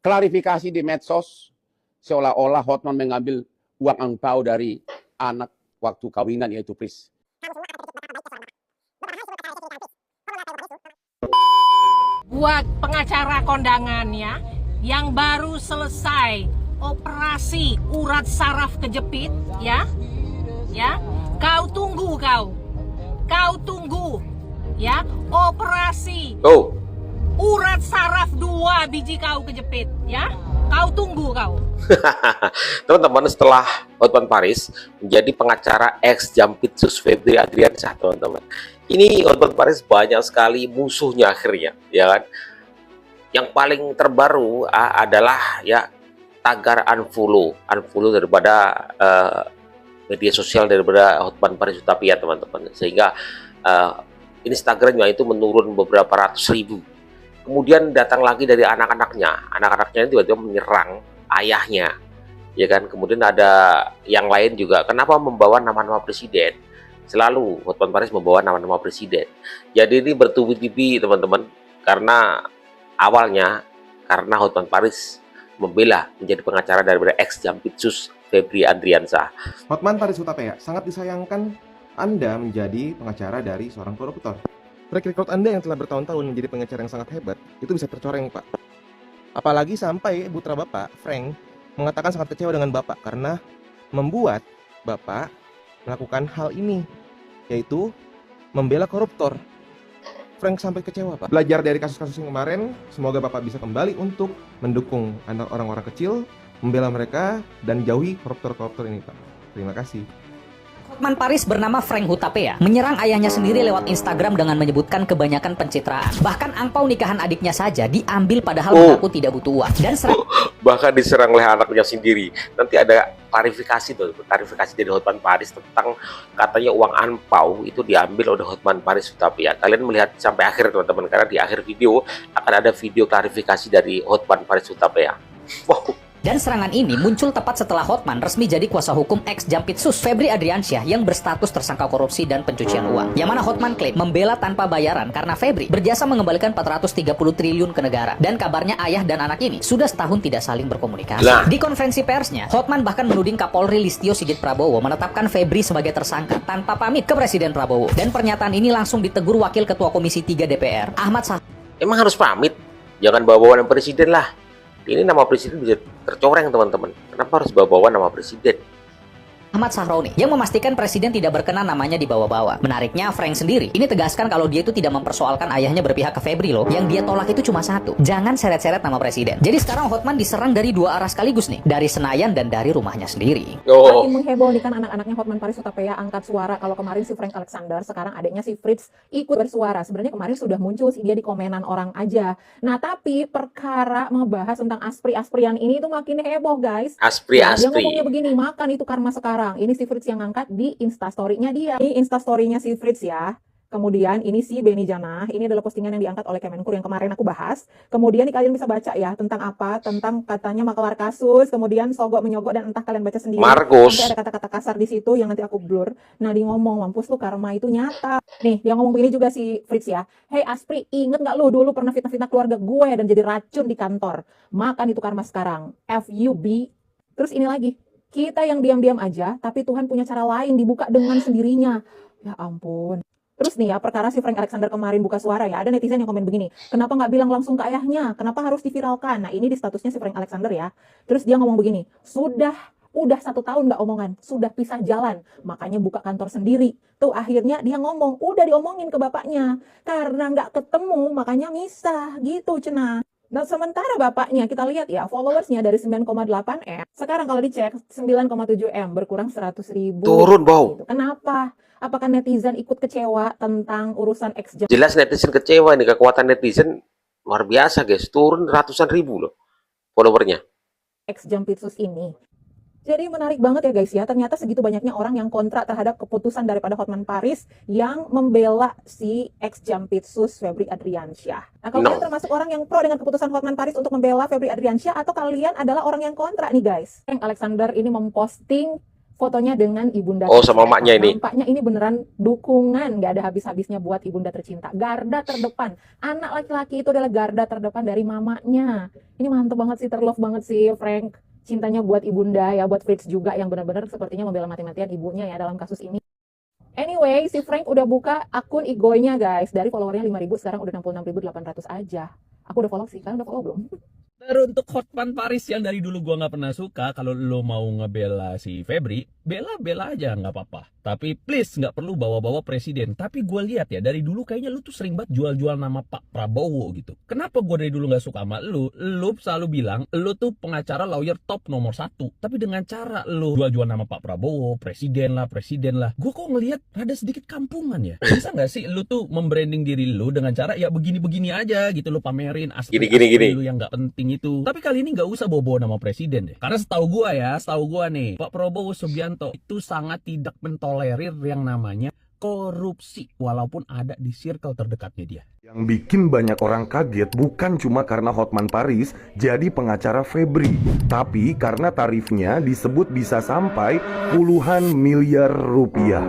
klarifikasi di medsos seolah-olah Hotman mengambil uang angpau dari anak waktu kawinan, yaitu Pris. Buat pengacara kondangan ya, yang baru selesai operasi urat saraf kejepit ya, kau tunggu ya, operasi urat saraf 2 biji kau kejepit ya, kau tunggu kau. Teman-teman, setelah Hotman Paris menjadi pengacara ex Jampitsus Febri Adriansyah, teman-teman, ini Hotman Paris banyak sekali musuhnya akhirnya, ya kan? Yang paling terbaru adalah ya tagar unfollow daripada media sosial daripada Hotman Paris Hutapea, teman-teman, sehingga Instagramnya itu menurun beberapa ratus ribu. Kemudian datang lagi dari anak-anaknya tiba-tiba menyerang ayahnya, ya kan? Kemudian ada yang lain juga. Kenapa membawa nama-nama presiden? Selalu Hotman Paris membawa nama-nama presiden. Jadi ini bertubi-tubi, teman-teman, karena awalnya karena Hotman Paris membela menjadi pengacara daripada ex Jampitsus Febri Adriansyah. Hotman Paris Hutapea, sangat disayangkan Anda menjadi pengacara dari seorang koruptor. Track record Anda yang telah bertahun-tahun menjadi pengacara yang sangat hebat, itu bisa tercoreng, Pak. Apalagi sampai putra Bapak, Frank, mengatakan sangat kecewa dengan Bapak karena membuat Bapak melakukan hal ini, yaitu membela koruptor. Frank sampai kecewa, Pak. Belajar dari kasus-kasus yang kemarin, semoga Bapak bisa kembali untuk mendukung anak orang-orang kecil, membela mereka, dan jauhi koruptor-koruptor ini, Pak. Terima kasih. Hotman Paris bernama Frank Hutapea menyerang ayahnya sendiri lewat Instagram dengan menyebutkan kebanyakan pencitraan. Bahkan angpau nikahan adiknya saja diambil padahal mengaku tidak butuh uang. Dan bahkan diserang oleh anaknya sendiri. Nanti ada klarifikasi dari Hotman Paris tentang katanya uang angpau itu diambil oleh Hotman Paris Hutapea. Kalian melihat sampai akhir, teman-teman, karena di akhir video akan ada video klarifikasi dari Hotman Paris Hutapea. Wow. Dan serangan ini muncul tepat setelah Hotman resmi jadi kuasa hukum ex Jampitsus Febri Adriansyah yang berstatus tersangka korupsi dan pencucian uang. Yang mana Hotman klaim membela tanpa bayaran karena Febri berjasa mengembalikan 430 triliun ke negara. Dan kabarnya ayah dan anak ini sudah setahun tidak saling berkomunikasi. Di konferensi persnya, Hotman bahkan menuding Kapolri Listio Sigit Prabowo menetapkan Febri sebagai tersangka tanpa pamit ke Presiden Prabowo. Dan pernyataan ini langsung ditegur Wakil Ketua Komisi 3 DPR, Ahmad Sahroni. Emang harus pamit? Jangan bawa-bawa nama presiden lah. Ini nama presiden bisa tercoreng, teman-teman. Kenapa harus bawa-bawa nama presiden? Ahmad Sahroni yang memastikan presiden tidak berkenan namanya dibawa-bawa. Menariknya, Frank sendiri ini tegaskan kalau dia itu tidak mempersoalkan ayahnya berpihak ke Febri loh. Yang dia tolak itu cuma satu, jangan seret-seret nama presiden. Jadi sekarang Hotman diserang dari dua arah sekaligus nih, dari Senayan dan dari rumahnya sendiri. Makin mengheboh nih kan anak-anaknya Hotman Paris Hutapea angkat suara. Kalau kemarin si Frank Alexander, sekarang adiknya si Fritz ikut bersuara. Sebenarnya kemarin sudah muncul sih dia di komenan orang aja. Nah tapi perkara membahas tentang Aspri-Asprian ini itu makin heboh, guys. Dia ngomongnya begini, makan itu karma sekarang. Ini si Fritz yang ngangkat di instastory-nya dia. Ini instastory-nya si Fritz ya. Kemudian ini si Beni Janah. Ini adalah postingan yang diangkat oleh Kemenkur yang kemarin aku bahas. Kemudian nih kalian bisa baca ya tentang apa? Tentang katanya makelar kasus. Kemudian sogok menyogok dan entah kalian baca sendiri. Markus. Nanti ada kata-kata kasar di situ yang nanti aku blur. Nah dia ngomong, mampus lu karma itu nyata. Nih dia ngomong begini juga si Fritz ya. Hey Aspri, inget gak lu dulu pernah fitnah-fitnah keluarga gue dan jadi racun di kantor? Makan itu karma sekarang. FUB. Terus ini lagi. Kita yang diam-diam aja, tapi Tuhan punya cara lain dibuka dengan sendirinya. Ya ampun. Terus nih ya, perkara si Frank Alexander kemarin buka suara ya, ada netizen yang komen begini, kenapa nggak bilang langsung ke ayahnya? Kenapa harus diviralkan? Nah ini di statusnya si Frank Alexander ya. Terus dia ngomong begini, udah 1 tahun nggak omongan, sudah pisah jalan, makanya buka kantor sendiri. Tuh akhirnya dia ngomong, udah diomongin ke bapaknya, karena nggak ketemu makanya misah, gitu cenah. Nah sementara bapaknya kita lihat ya followersnya dari 9,8 M sekarang kalau dicek 9,7 M berkurang 100.000. Turun bau. Gitu. Kenapa? Apakah netizen ikut kecewa tentang urusan ex Jampitsus? Jelas netizen kecewa, ini kekuatan netizen luar biasa, guys. Turun ratusan ribu loh followernya. Ex Jampitsus ini. Jadi menarik banget ya guys ya, ternyata segitu banyaknya orang yang kontra terhadap keputusan daripada Hotman Paris yang membela si ex Jampitsus Febri Adriansyah. Nah kalau kalian termasuk orang yang pro dengan keputusan Hotman Paris untuk membela Febri Adriansyah atau kalian adalah orang yang kontra nih guys? Frank Alexander ini memposting fotonya dengan ibunda Oh, sama tercinta. maknya ini. Nampaknya ini beneran dukungan, nggak ada habis-habisnya buat ibunda tercinta. Garda terdepan, anak laki-laki itu adalah garda terdepan dari mamanya. Ini mantep banget sih, terlove banget sih Frank. Cintanya buat ibunda ya, buat Fritz juga yang benar-benar sepertinya membela mati-matian ibunya ya dalam kasus ini. Anyway, si Frank udah buka akun igoy-nya guys. Dari followernya 5.000 sekarang udah 66.800 aja. Aku udah follow sih, kalian udah follow belum? Untuk Hotman Paris yang dari dulu gua nggak pernah suka, kalau lo mau ngebela si Febri, bela aja nggak apa-apa. Tapi please nggak perlu bawa-bawa presiden. Tapi gue lihat ya dari dulu kayaknya lu tuh sering banget jual-jual nama Pak Prabowo gitu. Kenapa gue dari dulu nggak suka sama lu? Lu selalu bilang lu tuh pengacara lawyer top nomor 1. Tapi dengan cara lu jual-jual nama Pak Prabowo, presiden lah, gue kok ngelihat rada sedikit kampungan ya. Bisa nggak sih lu tuh membranding diri lu dengan cara ya begini-begini aja gitu, lu pamerin asli Gini. lu yang nggak penting itu. Tapi kali ini nggak usah bawa-bawa nama presiden deh. Karena setahu gua nih, Pak Prabowo Subianto itu sangat tidak mentolerir yang namanya korupsi walaupun ada di circle terdekatnya dia. Yang bikin banyak orang kaget bukan cuma karena Hotman Paris jadi pengacara Febri, tapi karena tarifnya disebut bisa sampai puluhan miliar rupiah.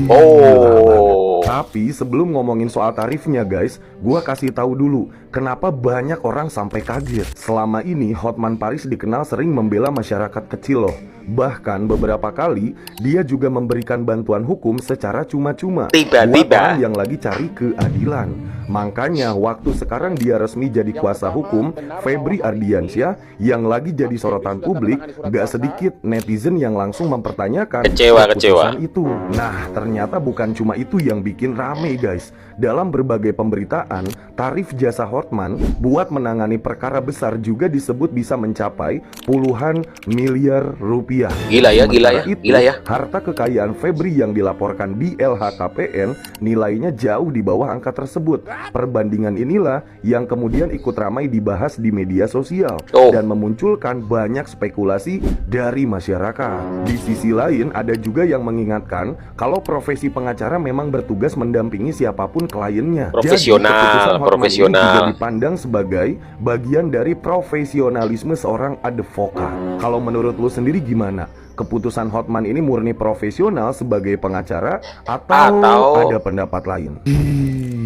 Oh. Tapi sebelum ngomongin soal tarifnya guys, gua kasih tahu dulu kenapa banyak orang sampai kaget. Selama ini Hotman Paris dikenal sering membela masyarakat kecil loh. Bahkan beberapa kali dia juga memberikan bantuan hukum secara cuma-cuma buat orang yang lagi cari keadilan. Makanya waktu sekarang dia resmi jadi kuasa hukum Febri Ardiansyah yang lagi jadi sorotan publik, gak sedikit netizen yang langsung mempertanyakan keputusan itu. Nah ternyata bukan cuma itu yang bikin rame guys. Dalam berbagai pemberitaan, tarif jasa Hotman buat menangani perkara besar juga disebut bisa mencapai puluhan miliar rupiah. Gila ya. Harta kekayaan Febri yang dilaporkan di LHKPN nilainya jauh di bawah angka tersebut. Perbandingan inilah yang kemudian ikut ramai dibahas di media sosial dan memunculkan banyak spekulasi dari masyarakat. Di sisi lain ada juga yang mengingatkan kalau profesi pengacara memang bertugas mendampingi siapapun kliennya. Profesional. Juga dipandang sebagai bagian dari profesionalisme seorang advokat. Kalau menurut lu sendiri gimana? Keputusan Hotman ini murni profesional sebagai pengacara atau ada pendapat lain?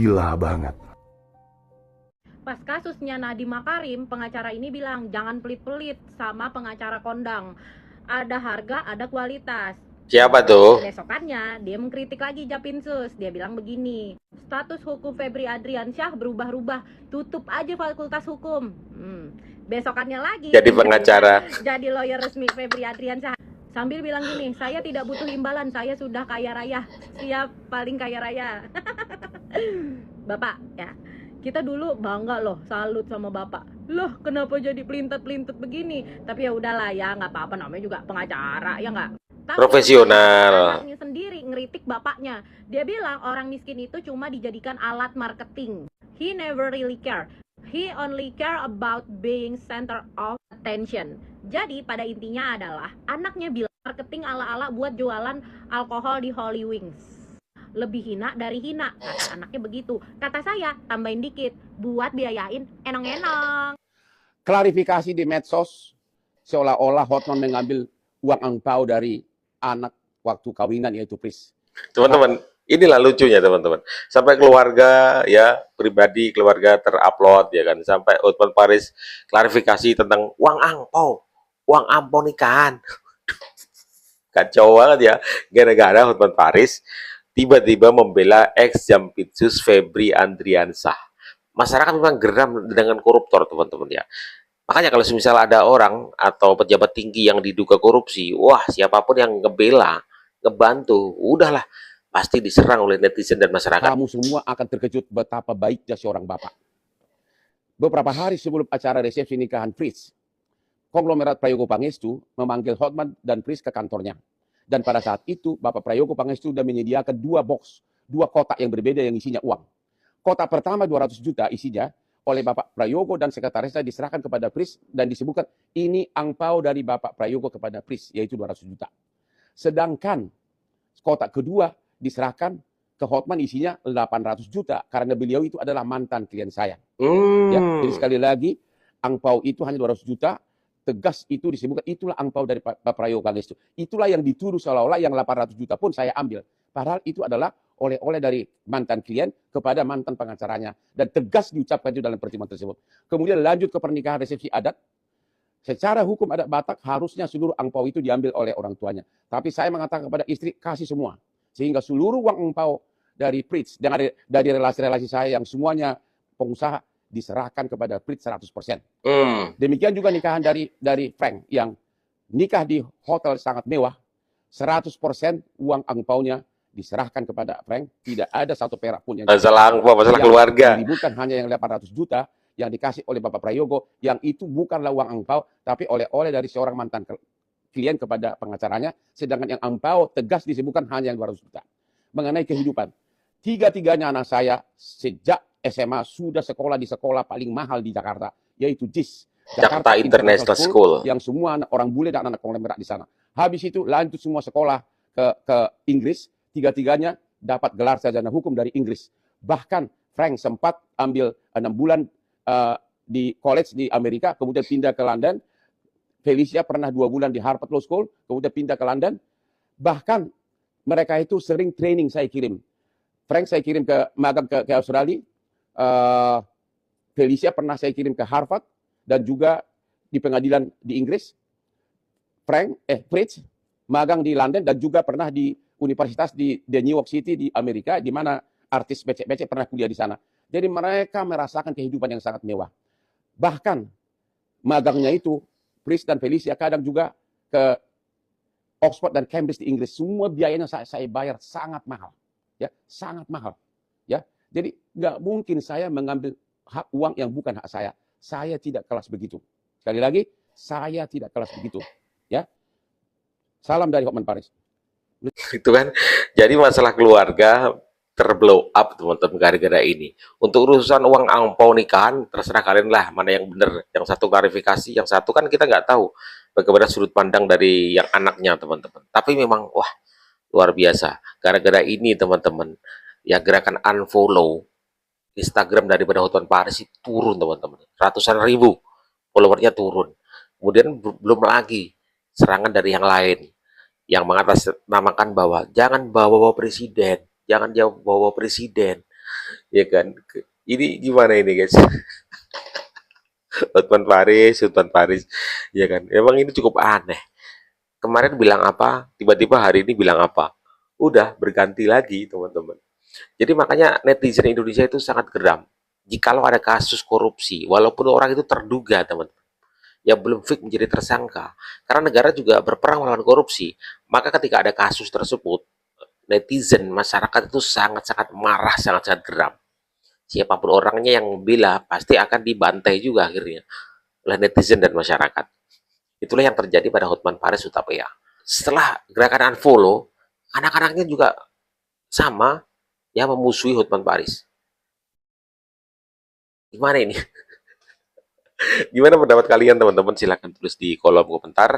Gila banget. Pas kasusnya Nadiem Makarim, pengacara ini bilang jangan pelit-pelit sama pengacara kondang. Ada harga, ada kualitas. Siapa tuh? Besokannya dia mengkritik lagi Japinsus. Dia bilang begini, status hukum Febri Adriansyah berubah-ubah, tutup aja fakultas hukum. Besokannya lagi Jadi pengacara. jadi lawyer resmi Febri Adriansyah. Sambil bilang gini, saya tidak butuh imbalan, saya sudah kaya raya, siap paling kaya raya. Bapak ya, kita dulu bangga loh, salut sama bapak. Loh kenapa jadi pelintet-pelintet begini? Tapi ya udahlah ya, nggak apa-apa, namanya juga pengacara ya nggak. Tapi Profesional. anaknya sendiri ngeritik bapaknya. Dia bilang orang miskin itu cuma dijadikan alat marketing. He never really care. He only care about being center of attention. Jadi pada intinya adalah anaknya bilang marketing ala-ala buat jualan alkohol di Holy Wings. Lebih hina dari hina, kata anaknya begitu. Kata saya, tambahin dikit, buat biayain enong-enong. Klarifikasi di medsos seolah-olah Hotman mengambil uang angpau dari anak waktu kawinan yaitu Pris. Teman-teman, inilah lucunya teman-teman. Sampai keluarga ya pribadi, keluarga terupload ya kan. Sampai Hotman Paris klarifikasi tentang uang angpau nikahan. Kacau banget ya. Gara-gara Hotman Paris tiba-tiba membela ex Jampitsus Febri Adriansyah. Masyarakat memang geram dengan koruptor teman-teman ya. Makanya kalau misalnya ada orang atau pejabat tinggi yang diduga korupsi, wah siapapun yang ngebela, ngebantu, udahlah pasti diserang oleh netizen dan masyarakat. Kamu semua akan terkejut betapa baiknya seorang bapak. Beberapa hari sebelum acara resepsi nikahan Fritz, konglomerat Prayogo Pangestu memanggil Hotman dan Fritz ke kantornya. Dan pada saat itu, Bapak Prayogo Pangestu sudah menyediakan 2 kotak yang berbeda yang isinya uang. Kotak pertama 200 juta isinya oleh Bapak Prayogo dan sekretarisnya diserahkan kepada Pris dan disebutkan ini angpau dari Bapak Prayogo kepada Pris, yaitu 200 juta. Sedangkan kotak kedua diserahkan ke Hotman isinya 800 juta karena beliau itu adalah mantan klien saya. Ya, jadi sekali lagi angpau itu hanya 200 juta tegas itu disebutkan, itulah angpau dari Pak Prayogo Pangestu. Itulah yang dituduh seolah-olah yang 800 juta pun saya ambil. Padahal itu adalah oleh-oleh dari mantan klien kepada mantan pengacaranya. Dan tegas diucapkan itu dalam pertemuan tersebut. Kemudian lanjut ke pernikahan resepsi adat. Secara hukum adat Batak harusnya seluruh angpau itu diambil oleh orang tuanya. Tapi saya mengatakan kepada istri, kasih semua. Sehingga seluruh uang angpau dari Fritz, dari relasi-relasi saya yang semuanya pengusaha, diserahkan kepada Fritz 100%. Demikian juga nikahan dari Frank yang nikah di hotel sangat mewah, 100% uang angpaunya diserahkan kepada Frank, tidak ada satu perak pun yang Masalah angpau, masalah keluarga. Yang ributkan hanya yang 800 juta yang dikasih oleh Bapak Prayogo, yang itu bukanlah uang angpau, tapi oleh-oleh dari seorang mantan klien kepada pengacaranya, sedangkan yang angpau tegas disebutkan hanya yang 200 juta. Mengenai kehidupan, tiga-tiganya anak saya sejak SMA sudah sekolah di sekolah paling mahal di Jakarta, yaitu JIS, Jakarta International School, yang semua orang bule dan anak konglomerat di sana. Habis itu lanjut semua sekolah ke Inggris, tiga-tiganya dapat gelar sarjana hukum dari Inggris. Bahkan Frank sempat ambil 6 bulan di college di Amerika, kemudian pindah ke London. Felicia pernah 2 bulan di Harvard Law School, kemudian pindah ke London. Bahkan mereka itu sering training saya kirim. Frank saya kirim ke magang ke Australia. Felicia pernah saya kirim ke Harvard dan juga di pengadilan di Inggris. Fritz magang di London dan juga pernah di universitas di New York City di Amerika, di mana artis becek-becek pernah kuliah di sana. Jadi mereka merasakan kehidupan yang sangat mewah. Bahkan magangnya itu, Fritz dan Felicia kadang juga ke Oxford dan Cambridge di Inggris. Semua biayanya saya bayar sangat mahal, ya, sangat mahal, ya. Jadi nggak mungkin saya mengambil hak uang yang bukan hak saya. Saya tidak kelas begitu. Sekali lagi, saya tidak kelas begitu. Ya, salam dari Hotman Paris. Itu kan, jadi masalah keluarga terblow up teman-teman gara-gara ini. Untuk urusan uang angpau nikahan, terserah kalian lah mana yang benar. Yang satu klarifikasi, yang satu kan kita nggak tahu bagaimana sudut pandang dari yang anaknya teman-teman. Tapi memang wah luar biasa. Gara-gara ini teman-teman, ya gerakan unfollow Instagram daripada Hotman Paris itu turun teman-teman, ratusan ribu followernya turun. Kemudian belum lagi serangan dari yang lain yang mengatasnamakan bahwa jangan bawa-bawa presiden, jangan jauh bawa presiden, ya kan? Ini gimana ini guys? Hotman Paris, ya kan? Emang ini cukup aneh. Kemarin bilang apa, tiba-tiba hari ini bilang apa, udah berganti lagi teman-teman. Jadi makanya netizen Indonesia itu sangat geram. Jikalau ada kasus korupsi, walaupun orang itu terduga teman-teman, yang belum fix menjadi tersangka, karena negara juga berperang melawan korupsi, maka ketika ada kasus tersebut, netizen masyarakat itu sangat-sangat marah, sangat-sangat geram. Siapapun orangnya yang membela pasti akan dibantai juga akhirnya oleh netizen dan masyarakat. Itulah yang terjadi pada Hotman Paris Hutapea. Setelah gerakan unfollow, anak-anaknya juga sama ya memusuhi Hotman Paris. Gimana ini? Gimana pendapat kalian teman-teman? Silahkan tulis di kolom komentar.